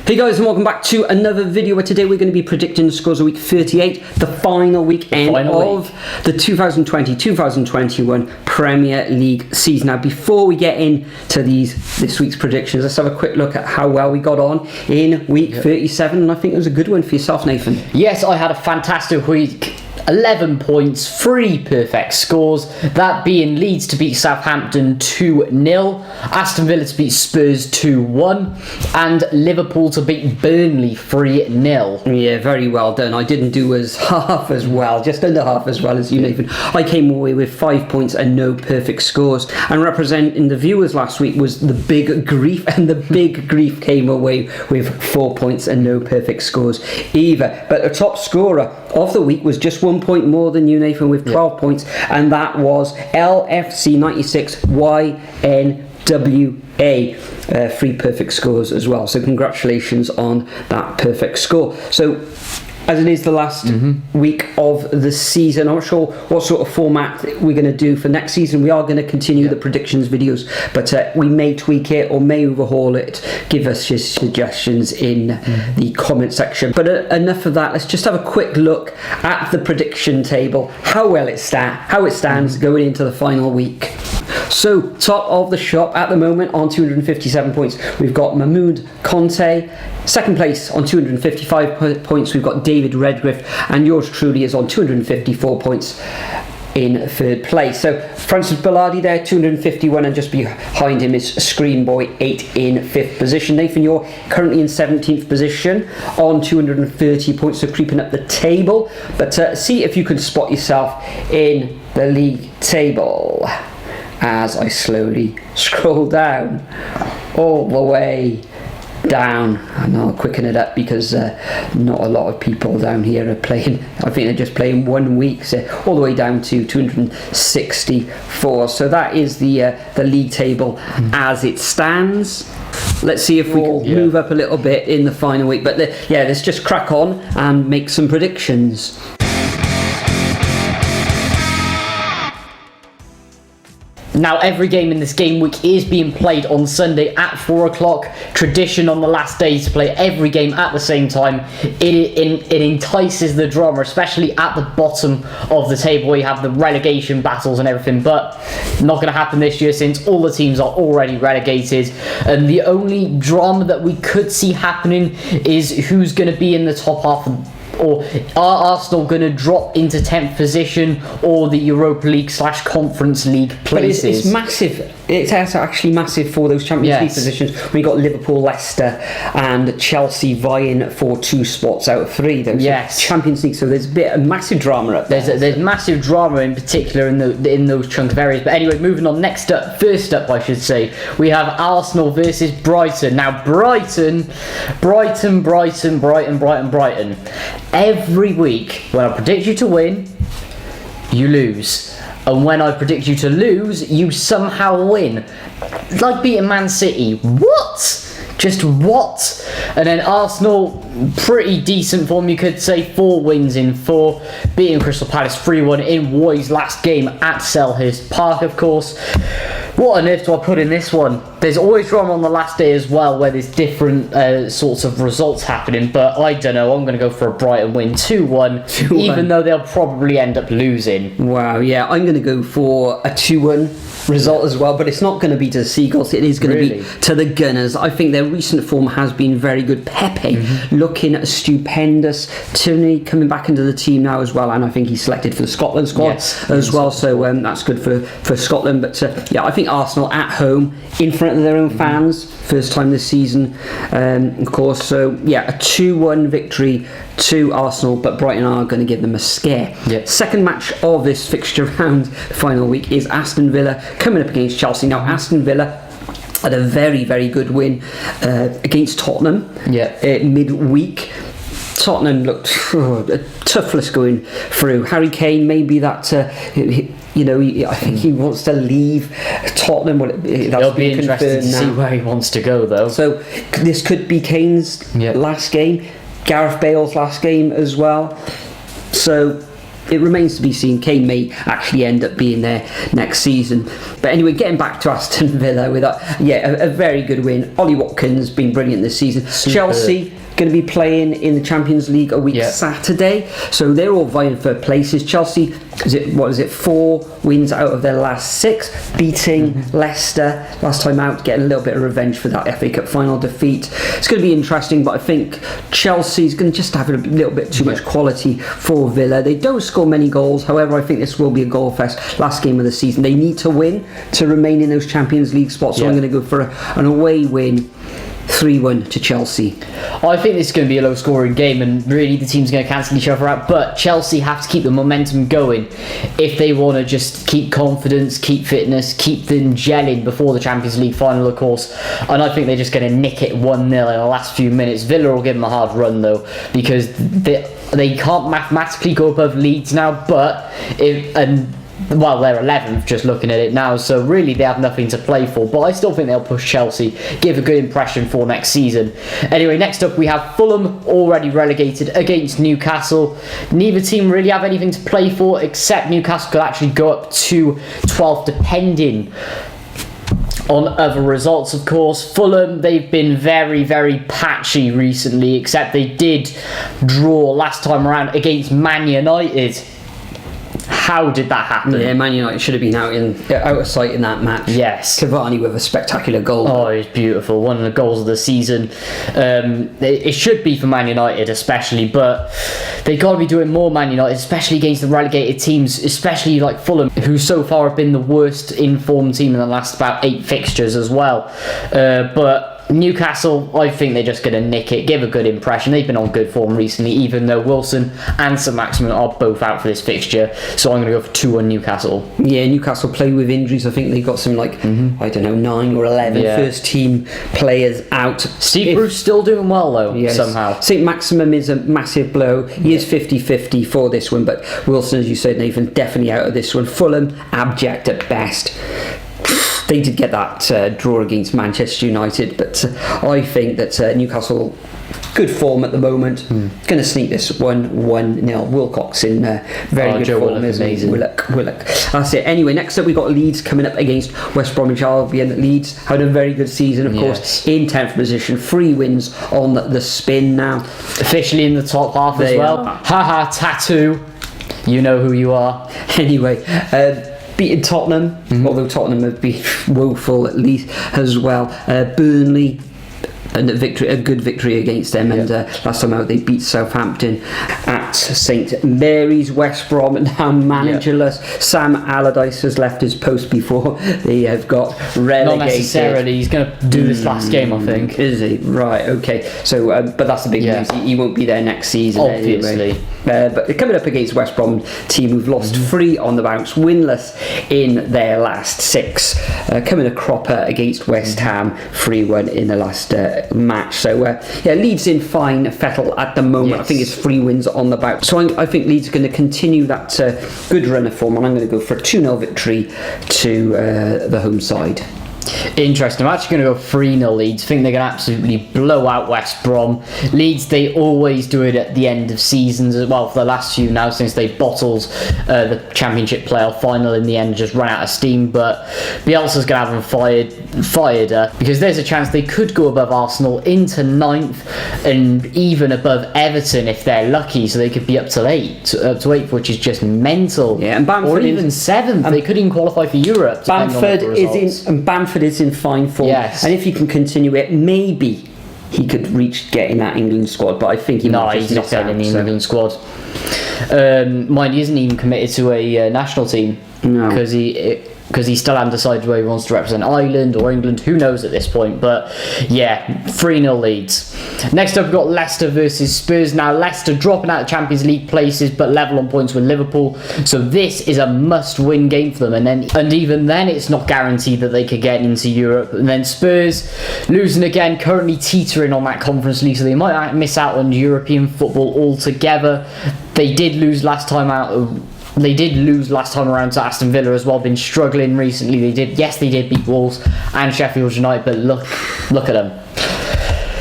Hey guys, and welcome back to another video where today we're going to be predicting the scores of week 38, the final weekend of the 2020-2021 Premier League season. Now, before we get into this week's predictions, let's have a quick look at how well we got on in week 37, and I think it was a good one for yourself, Nathan. Yes, I had a fantastic week. 11 points, 3 perfect scores, that being Leeds to beat Southampton 2-0, Aston Villa to beat Spurs 2-1, and Liverpool to beat Burnley 3-0. Yeah, very well done. I didn't do half as well, just under half as well as you, Nathan. I came away with 5 points and no perfect scores, and representing the viewers last week was the Big Grief, and the Big Grief came away with 4 points and no perfect scores either. But the top scorer of the week was just 1 point more than you, Nathan, with 12 points, and that was LFC 96 YNWA. 3 perfect scores as well, so congratulations on that perfect score. So as it is the last week of the season, I'm not sure what sort of format we're going to do for next season. We are going to continue the predictions videos, but we may tweak it or may overhaul it. Give us your suggestions in the comment section. But enough of that. Let's just have a quick look at the prediction table, how it stands going into the final week. So, top of the shop at the moment on 257 points, we've got Mahmoud Conte. Second place on 255 points, we've got David Redgriff, and yours truly is on 254 points in third place. So Francis Bilardi there, 251, and just behind him is Screenboy, 8 in 5th position. Nathan, you're currently in 17th position on 230 points, so creeping up the table. But see if you can spot yourself in the league table as I slowly scroll down all the way down, and I'll quicken it up because not a lot of people down here are playing. I think they're just playing 1 week, so all the way down to 264. So that is the league table as it stands. Let's see if we can move up a little bit in the final week, but let's just crack on and make some predictions. Now, every game in this game week is being played on Sunday at 4 o'clock. Tradition on the last day to play every game at the same time. It entices the drama, especially at the bottom of the table where you have the relegation battles and everything. But not going to happen this year since all the teams are already relegated. And the only drama that we could see happening is who's going to be in the top half of, or are Arsenal going to drop into 10th position, or the Europa League / Conference League places? But it's massive. It's actually massive for those Champions League positions. We got Liverpool, Leicester, and Chelsea vying for 2 spots out of 3. Those Champions League. So there's a massive drama up there. There's massive drama in particular in those chunk of areas. But anyway, moving on. First up, I should say, we have Arsenal versus Brighton. Now, Brighton. Every week, when I predict you to win, you lose. And when I predict you to lose, you somehow win. Like beating Man City. What? Just what? And then Arsenal, pretty decent form, you could say. 4 wins in 4. Beating Crystal Palace 3-1 in Roy's last game at Selhurst Park, of course. What on earth do I put in this one? There's always drama on the last day as well, where there's different sorts of results happening, but I don't know. I'm going to go for a Brighton win, 2-1, even though they'll probably end up losing. Wow, yeah, I'm going to go for a 2-1 result as well, but it's not going to be to the Seagulls. It is going to be to the Gunners. I think their recent form has been very good. Pepe looking stupendous. Tony coming back into the team now as well, and I think he's selected for the Scotland squad as well, so that's good for Scotland. But I think Arsenal at home in front of their own fans, first time this season, of course. So a 2-1 victory to Arsenal, but Brighton are going to give them a scare. Second match of this fixture round final week is Aston Villa coming up against Chelsea. Now, Aston Villa had a very, very good win against Tottenham midweek. Tottenham looked toughless going through. Harry Kane, maybe that I think he wants to leave Tottenham. It'll be interesting to see where he wants to go, though. So this could be Kane's last game, Gareth Bale's last game as well. So it remains to be seen. Kane may actually end up being there next season. But anyway, getting back to Aston Villa with a very good win. Ollie Watkins been brilliant this season. Chelsea going to be playing in the Champions League a week Saturday, so they're all vying for places. Chelsea, is it 4 wins out of their last 6, beating Leicester last time out, getting a little bit of revenge for that FA Cup final defeat. It's going to be interesting, but I think Chelsea's going to just have a little bit too much quality for Villa. They don't score many goals, however I think this will be a goal fest. Last game of the season, they need to win to remain in those Champions League spots, so I'm going to go for an away win, 3-1 to Chelsea. I think this is going to be a low scoring game, and really the team's going to cancel each other out, but Chelsea have to keep the momentum going if they want to just keep confidence, keep fitness, keep them gelling before the Champions League final, of course. And I think they're just going to nick it 1-0 in the last few minutes. Villa will give them a hard run though, because they can't mathematically go above Leeds now, but they're 11th just looking at it now, so really they have nothing to play for, but I still think they'll push Chelsea, give a good impression for next season. Anyway, next up we have Fulham, already relegated, against Newcastle. Neither team really have anything to play for, except Newcastle could actually go up to 12th depending on other results, of course. Fulham, they've been very, very patchy recently, except they did draw last time around against Man United. How did that happen? Yeah, Man United should have been out of sight in that match. Yes. Cavani with a spectacular goal. Oh, it was beautiful. One of the goals of the season. It should be for Man United especially, but they got to be doing more, Man United, especially against the relegated teams, especially like Fulham, who so far have been the worst informed team in the last about 8 fixtures as well. But Newcastle, I think they're just going to nick it, give a good impression. They've been on good form recently, even though Wilson and St Maximin are both out for this fixture. So I'm going to go for 2-1 Newcastle. Yeah, Newcastle play with injuries. I think they got some 9 or 11 first team players out. Steve Bruce still doing well though, somehow. St Maximum is a massive blow. He is 50-50 for this one, but Wilson, as you said, Nathan, definitely out of this one. Fulham, abject at best. They did get that draw against Manchester United, but I think that Newcastle, good form at the moment, going to sneak this 1-0. Wilcox in very good form, isn't he? Willock. That's it. Anyway, next up we've got Leeds coming up against West Bromwich Albion. Leeds had a very good season, of course, in 10th position, 3 wins on the spin now. Officially in the top half as well. Haha, tattoo. You know who you are. Anyway, beating Tottenham, although Tottenham have been woeful at least as well. Burnley, and a good victory against them, and last time out they beat Southampton at St Mary's. West Brom now managerless. Sam Allardyce has left his post before they have got relegated. Not necessarily, he's going to do this last game, I think. Is he? Right, okay. So, but that's the big news. He won't be there next season, obviously. Anyway. But coming up against West Brom, team who've lost 3 on the bounce, winless in their last 6. Coming a cropper against West Ham, 3-1 in the last match. So Leeds in fine fettle at the moment. I think it's 3 wins on the bout. So I think Leeds are going to continue that good run of form, and I'm going to go for a 2-0 victory to the home side. Interesting. I'm actually going to go 3-0 Leeds. I think they're going to absolutely blow out West Brom. Leeds, they always do it at the end of seasons as well, for the last few now, since they bottled the Championship playoff final in the end, just run out of steam. But Bielsa's going to have them fired because there's a chance they could go above Arsenal into 9th and even above Everton if they're lucky, so they could be up to 8th, which is just mental. Yeah, and Bamford, or even 7th. They could even qualify for Europe. Bamford is in fine form, and if he can continue it, maybe he could reach getting that England squad. But I think he's not getting in the England squad. Mind, he isn't even committed to a national team because he still hasn't decided whether he wants to represent Ireland or England. Who knows at this point? But yeah, 3-0 Leeds. Next up, we've got Leicester versus Spurs. Now, Leicester dropping out of Champions League places, but level on points with Liverpool. So this is a must-win game for them. And even then, it's not guaranteed that they could get into Europe. And then Spurs losing again, currently teetering on that Conference League, so they might miss out on European football altogether. They did lose last time around to Aston Villa as well. Been struggling recently. They did beat Wolves and Sheffield United, but look at them.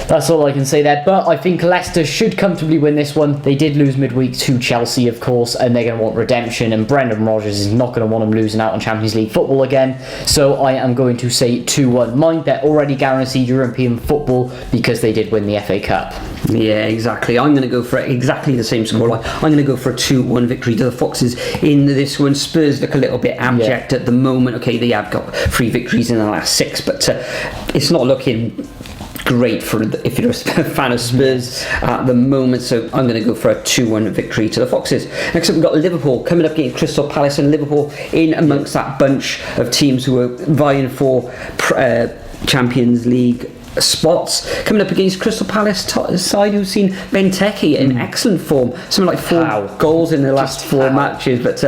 That's all I can say there. But I think Leicester should comfortably win this one. They did lose midweek to Chelsea, of course, and they're going to want redemption. And Brendan Rodgers is not going to want them losing out on Champions League football again. So I am going to say 2-1. Mind, they're already guaranteed European football because they did win the FA Cup. Yeah, exactly. I'm going to go for exactly the same scoreline. I'm going to go for a 2-1 victory to the Foxes in this one. Spurs look a little bit abject at the moment. Okay, they have got 3 victories in the last 6, but it's not looking great for if you're a fan of Spurs at the moment. So I'm going to go for a 2-1 victory to the Foxes. Next up, we've got Liverpool coming up against Crystal Palace, and Liverpool in amongst that bunch of teams who are vying for Champions League spots, coming up against Crystal Palace side who've seen Benteke in excellent form, something like 4 goals in the last 4 matches, but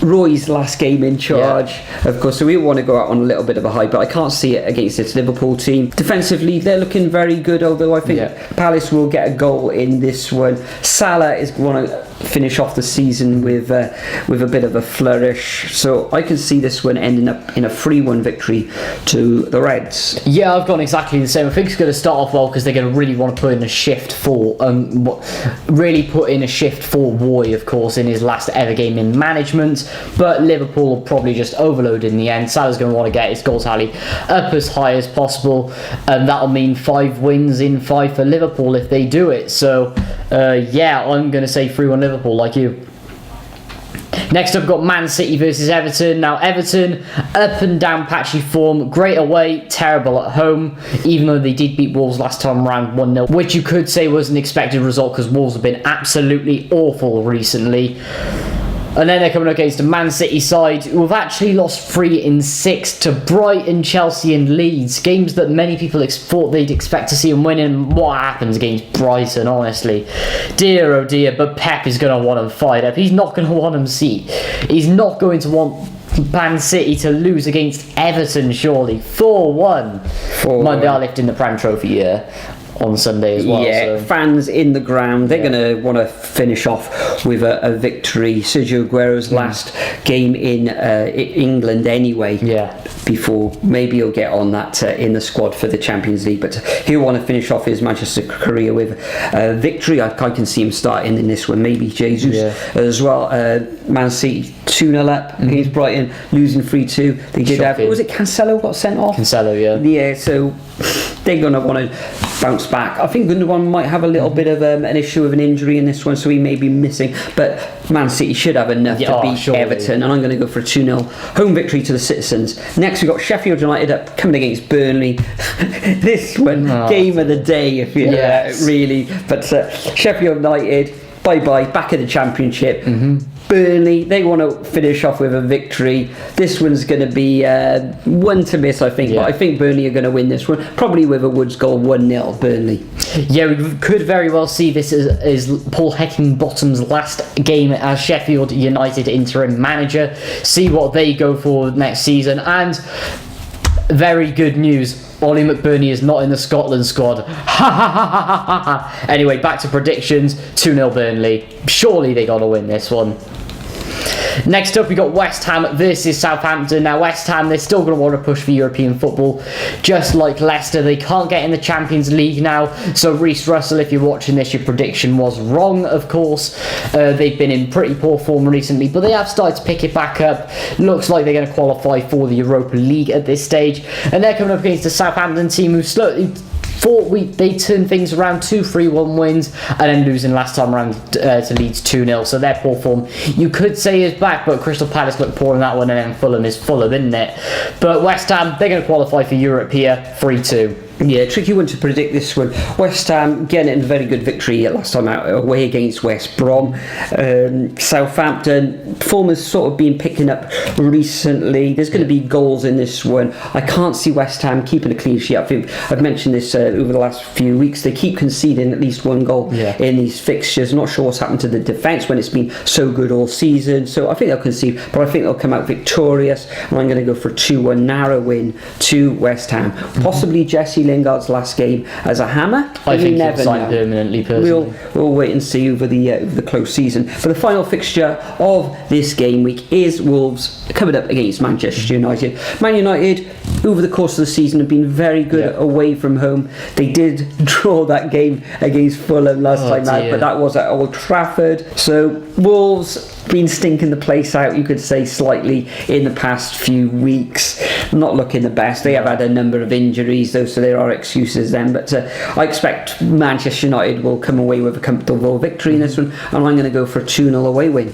Roy's last game in charge, of course, so we want to go out on a little bit of a high, but I can't see it against this Liverpool team. Defensively, they're looking very good, although I think Palace will get a goal in this one. Salah is going to finish off the season with a bit of a flourish, so I can see this one ending up in a 3-1 victory to the Reds. Yeah, I've gone exactly the same. I think it's going to start off well because they're going to really want to put in a shift for Roy, of course, in his last ever game in management. But Liverpool will probably just overload in the end. Salah's going to want to get his goal tally up as high as possible, and that'll mean 5 wins in 5 for Liverpool if they do it. So I'm going to say 3-1 Liverpool, like you. Next up, we've got Man City versus Everton. Now, Everton, up and down patchy form. Great away, terrible at home, even though they did beat Wolves last time around 1-0, which you could say was an expected result because Wolves have been absolutely awful recently. And then they're coming up against a Man City side who have actually lost 3 in 6 to Brighton, Chelsea and Leeds. Games that many people thought they'd expect to see them win, and what happens against Brighton, honestly. Dear oh dear, but Pep is going to want them fired up. He's not going to want them see. He's not going to want Man City to lose against Everton, surely. 4-1. Mind they are lifting the Prem Trophy here on Sunday as well. Yeah, so fans in the ground, they're going to want to finish off with a victory. Sergio Aguero's last game in England anyway. Yeah. Before maybe he'll get on that in the squad for the Champions League, but he'll want to finish off his Manchester career with a victory. I can see him starting in this one. Maybe Jesus as well. Man City 2-0 up against Brighton, losing 3-2. They did have, was it Cancelo got sent off? Cancelo, yeah, so they're going to want to bounce back. I think Gundogan might have a little bit of an issue with an injury in this one, so he may be missing, but Man City should have enough to beat Everton, and I'm going to go for a 2-0 home victory to the Citizens. Next, we've got Sheffield United up coming against Burnley. This one, game of the day, if you really. But Sheffield United, bye-bye, back in the Championship. Burnley, they want to finish off with a victory. This one's going to be one to miss, I think, but I think Burnley are going to win this one, probably with a Woods goal, 1-0 Burnley. Yeah, we could very well see this as Paul Heckingbottom's last game as Sheffield United interim manager. See what they go for next season. And very good news, Ollie McBurney is not in the Scotland squad. Anyway, back to predictions. 2-0 Burnley. Surely they got to win this one. Next up, we got West Ham versus Southampton. Now, West Ham, they're still going to want to push for European football. Just like Leicester, they can't get in the Champions League now. So, Reece Russell, if you're watching this, your prediction was wrong, of course. They've been in pretty poor form recently, but they have started to pick it back up. Looks like they're going to qualify for the Europa League at this stage. And they're coming up against a Southampton team who slowly they turned things around, 2 3-1 wins, and then losing last time around to Leeds 2-0. So their poor form, you could say, is back, but Crystal Palace looked poor in that one, and then Fulham is Fulham, isn't it? But West Ham, they're going to qualify for Europe here, 3-2. Yeah, tricky one to predict this one. West Ham getting a very good victory last time out away against West Brom. Southampton, form has sort of been picking up recently. There's going to be goals in this one. I can't see West Ham keeping a clean sheet. I think I've mentioned this over the last few weeks. They keep conceding at least one goal in these fixtures. Not sure what's happened to the defence when it's been so good all season. So I think they'll concede, but I think they'll come out victorious. And I'm going to go for a 2-1 narrow win to West Ham. Possibly Jesse Lingard's last game as a Hammer. I think he'll sign permanently, personally. We'll wait and see over the close season. But the final fixture of this game week is Wolves coming up against Manchester United. Man United, over the course of the season, have been very good away from home. They did draw that game against Fulham last time out, but that was at Old Trafford. So Wolves been stinking the place out, you could say, slightly in the past few weeks. Not looking the best. They have had a number of injuries though, so there are excuses then, but I expect Manchester United will come away with a comfortable victory in this one, and I'm going to go for a 2-0 away win.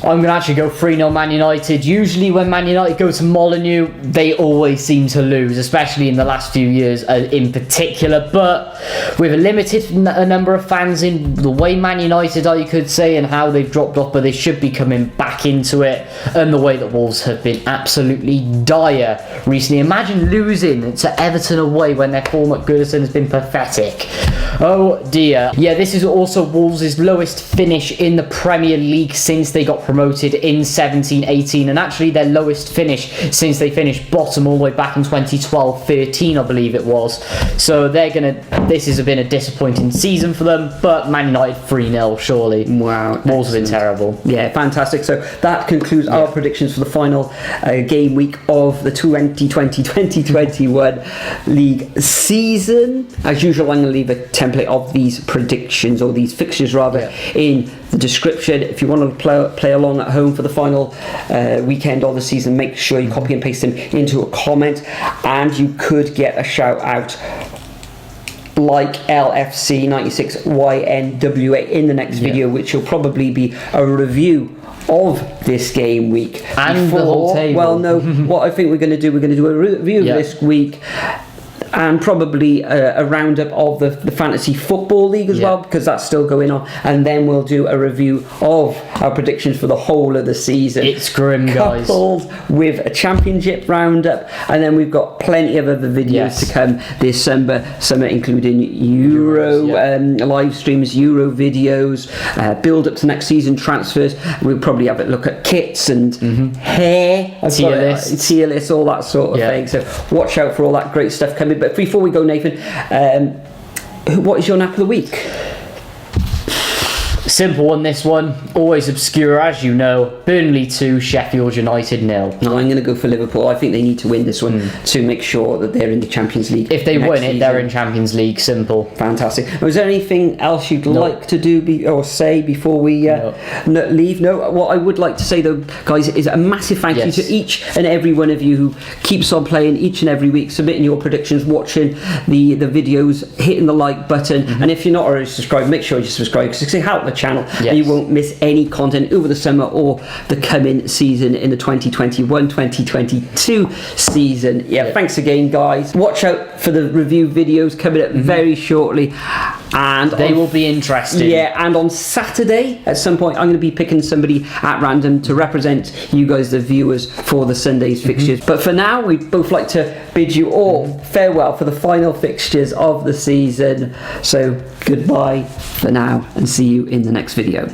I'm going to actually go 3-0 Man United. Usually when Man United go to Molineux, they always seem to lose, especially in the last few years in particular. But with a limited number of fans in the way Man United are, you could say, and how they've dropped off, but they should be coming back into it. And the way that Wolves have been absolutely dire recently. Imagine losing to Everton away when their form at Goodison has been pathetic. Oh dear. Yeah, this is also Wolves' lowest finish in the Premier League since they got promoted in 17-18, and actually their lowest finish since they finished bottom all the way back in 2012-13, I believe it was. So this has been a disappointing season for them, but Man United 3-0 surely. Wow. Wolves have been terrible. Yeah, fantastic. So that concludes our predictions for the final game week of the 2020-2021 league season. As usual, I'm going to leave a template of these predictions, or these fixtures rather, in the description. If you want to play along at home for the final weekend of the season, make sure you copy and paste them into a comment, and you could get a shout out like LFC96YNWA in the next video, which will probably be a review of this game week and the whole table. Well, no, what I think we're going to do a review of this week, and probably a roundup of the Fantasy Football League as well, because that's still going on, and then we'll do a review of our predictions for the whole of the season. It's grim, guys. Coupled with a Championship roundup, and then we've got plenty of other videos to come this summer, including Euro live streams, Euro videos, build up to next season transfers. We'll probably have a look at kits and hair, tier list, all that sort of thing. So watch out for all that great stuff coming. But before we go, Nathan, what is your nap of the week? Simple on this one, always obscure as you know. Burnley 2, Sheffield United 0. No, I'm going to go for Liverpool. I think they need to win this one to make sure that they're in the Champions League. If they win it, they're in Champions League. Simple. Fantastic. Was there anything else you'd like to do or say before we leave? No. What I would like to say though, guys, is a massive thank you to each and every one of you who keeps on playing each and every week, submitting your predictions, watching the videos, hitting the like button, and if you're not already subscribed, make sure you subscribe, because it's help the channel, and you won't miss any content over the summer or the coming season in the 2021-2022 season. Thanks again, guys. Watch out for the review videos coming up very shortly, and they will be interesting. And on Saturday at some point I'm going to be picking somebody at random to represent you guys, the viewers, for the Sunday's fixtures. But for now, we'd both like to bid you all farewell for the final fixtures of the season. So goodbye for now, and see you in the next video.